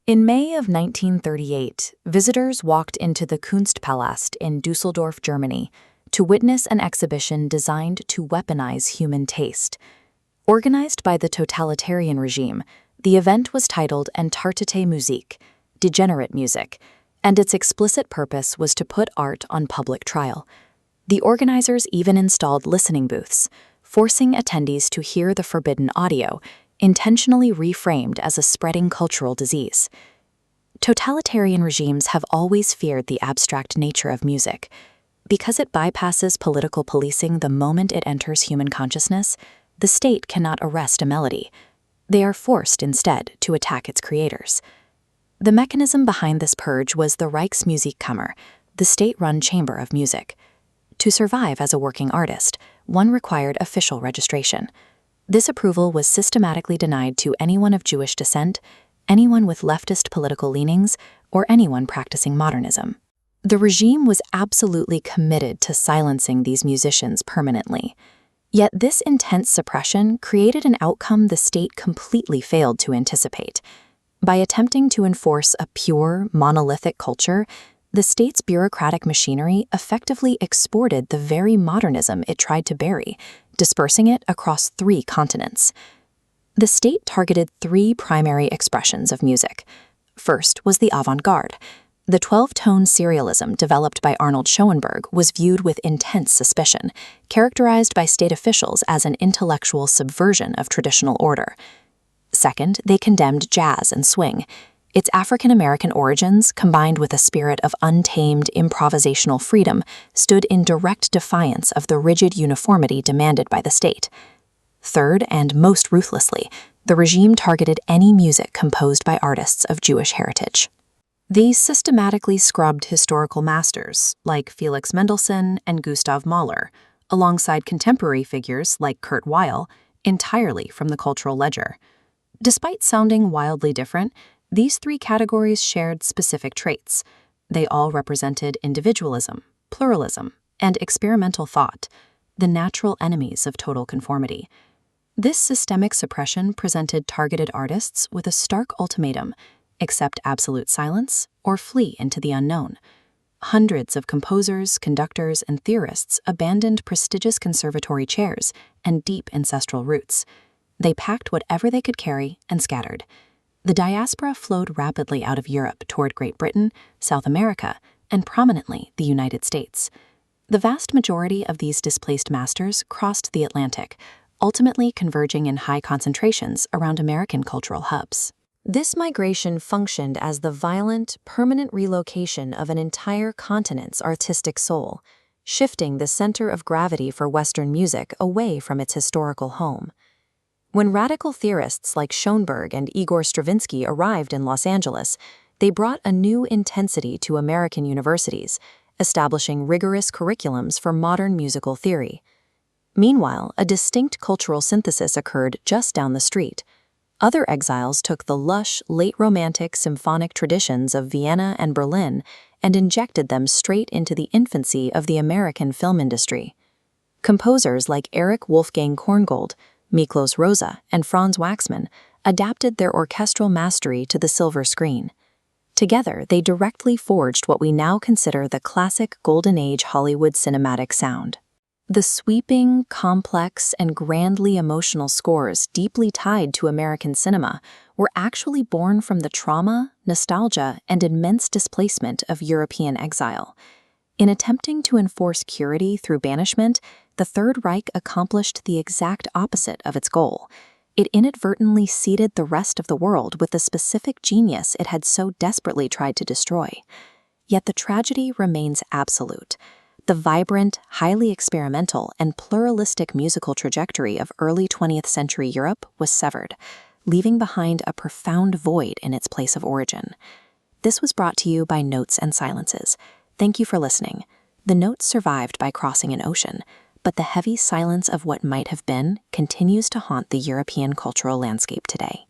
In May of 1938, visitors walked into the Kunstpalast in Dusseldorf, Germany, to witness an exhibition designed to weaponize human taste. Organized by the totalitarian regime, the event was titled Entartete Musik, Degenerate Music, and its explicit purpose was to put art on public trial. The organizers even installed listening booths, forcing attendees to hear the forbidden audio, intentionally reframed as a spreading cultural disease. Totalitarian regimes have always feared the abstract nature of music. Because it bypasses political policing the moment it enters human consciousness, the state cannot arrest a melody. They are forced, instead, to attack its creators. The mechanism behind this purge was the Reich's Musikkammer, the state-run chamber of music. To survive as a working artist, one required official registration. This approval was systematically denied to anyone of Jewish descent, anyone with leftist political leanings, or anyone practicing modernism. The regime was absolutely committed to silencing these musicians permanently. Yet this intense suppression created an outcome the state completely failed to anticipate. By attempting to enforce a pure, monolithic culture, the state's bureaucratic machinery effectively exported the very modernism it tried to bury, dispersing it across 3 continents. The state targeted 3 primary expressions of music. First was the avant-garde. The 12-tone serialism developed by Arnold Schoenberg was viewed with intense suspicion, characterized by state officials as an intellectual subversion of traditional order. Second, they condemned jazz and swing. Its African-American origins, combined with a spirit of untamed improvisational freedom, stood in direct defiance of the rigid uniformity demanded by the state. Third, and most ruthlessly, the regime targeted any music composed by artists of Jewish heritage. These systematically scrubbed historical masters, like Felix Mendelssohn and Gustav Mahler, alongside contemporary figures like Kurt Weill, entirely from the cultural ledger. Despite sounding wildly different, these 3 categories shared specific traits. They all represented individualism, pluralism, and experimental thought, the natural enemies of total conformity. This systemic suppression presented targeted artists with a stark ultimatum: accept absolute silence or flee into the unknown. Hundreds of composers, conductors, and theorists abandoned prestigious conservatory chairs and deep ancestral roots. They packed whatever they could carry and scattered. The diaspora flowed rapidly out of Europe toward Great Britain, South America, and prominently the United States. The vast majority of these displaced masters crossed the Atlantic, ultimately converging in high concentrations around American cultural hubs. This migration functioned as the violent, permanent relocation of an entire continent's artistic soul, shifting the center of gravity for Western music away from its historical home. When radical theorists like Schoenberg and Igor Stravinsky arrived in Los Angeles, they brought a new intensity to American universities, establishing rigorous curriculums for modern musical theory. Meanwhile, a distinct cultural synthesis occurred just down the street. Other exiles took the lush, late Romantic symphonic traditions of Vienna and Berlin and injected them straight into the infancy of the American film industry. Composers like Erich Wolfgang Korngold, Miklos Rozsa, and Franz Waxman adapted their orchestral mastery to the silver screen. Together, they directly forged what we now consider the classic Golden Age Hollywood cinematic sound. The sweeping, complex, and grandly emotional scores deeply tied to American cinema were actually born from the trauma, nostalgia, and immense displacement of European exile. In attempting to enforce purity through banishment, the Third Reich accomplished the exact opposite of its goal. It inadvertently seeded the rest of the world with the specific genius it had so desperately tried to destroy. Yet the tragedy remains absolute. The vibrant, highly experimental, and pluralistic musical trajectory of early 20th century Europe was severed, leaving behind a profound void in its place of origin. This was brought to you by Notes and Silences. Thank you for listening. The notes survived by crossing an ocean, but the heavy silence of what might have been continues to haunt the European cultural landscape today.